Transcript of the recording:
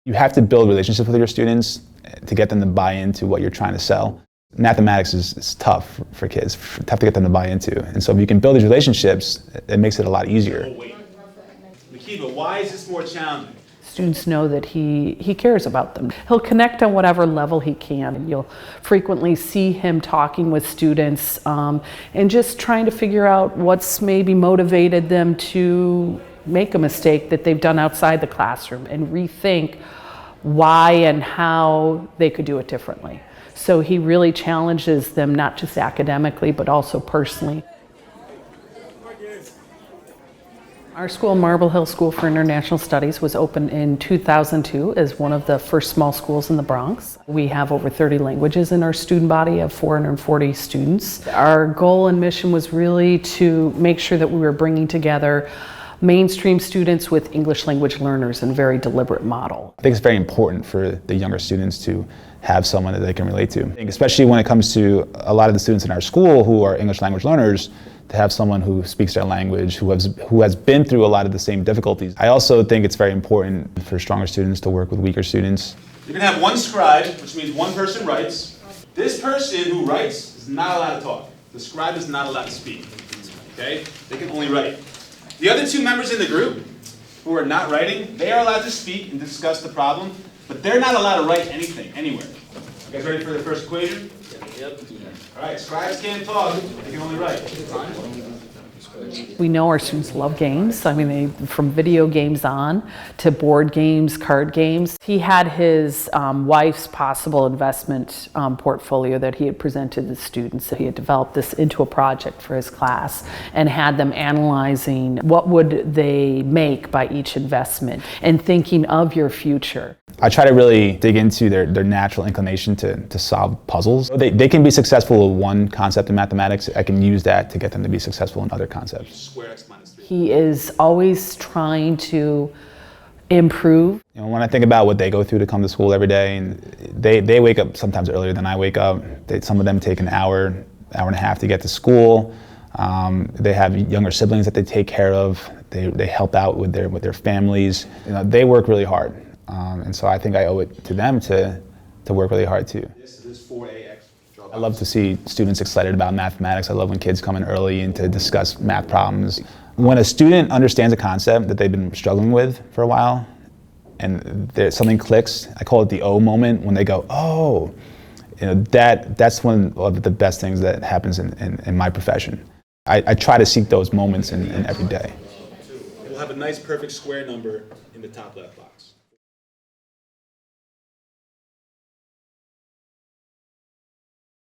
You have to build relationships with your students to get them to buy into what you're trying to sell. Mathematics is tough for kids, tough to get them to buy into. And so if you can build these relationships, it makes it a lot easier. Makiba, why is this more challenging? Students know that he cares about them. He'll connect on whatever level he can. You'll frequently see him talking with students and just trying to figure out what's maybe motivated them to make a mistake that they've done outside the classroom and rethink why and how they could do it differently. So he really challenges them, not just academically, but also personally. Our school, Marble Hill School for International Studies, was opened in 2002 as one of the first small schools in the Bronx. We have over 30 languages in our student body of 440 students. Our goal and mission was really to make sure that we were bringing together mainstream students with English language learners in a very deliberate model. I think it's very important for the younger students to have someone that they can relate to. I think especially when it comes to a lot of the students in our school who are English language learners, to have someone who speaks their language, who has been through a lot of the same difficulties. I also think it's very important for stronger students to work with weaker students. You're going to have one scribe, which means one person writes. This person who writes is not allowed to talk. The scribe is not allowed to speak. Okay? They can only write. The other two members in the group who are not writing, they are allowed to speak and discuss the problem, but they're not allowed to write anything, anywhere. You guys ready for the first equation? Yep. All right, scribes can't talk, they can only write. We know our students love games. I mean, from video games on to board games, card games. He had his wife's possible investment portfolio that he had presented to students. He had developed this into a project for his class and had them analyzing what would they make by each investment and thinking of your future. I try to really dig into their natural inclination to solve puzzles. They can be successful with one concept in mathematics. I can use that to get them to be successful in other concepts. He is always trying to improve. You know, when I think about what they go through to come to school every day, and they wake up sometimes earlier than I wake up. Some of them take an hour and a half to get to school. They have younger siblings that they take care of. They help out with their families. You know, they work really hard. And so I think I owe it to them to work really hard too. This is 4AX. I love to see students excited about mathematics. I love when kids come in early and to discuss math problems. When a student understands a concept that they've been struggling with for a while and something clicks, I call it the O moment, when they go, oh, you know, that's one of the best things that happens in my profession. I try to seek those moments in every day. We'll have a nice perfect square number in the top left box.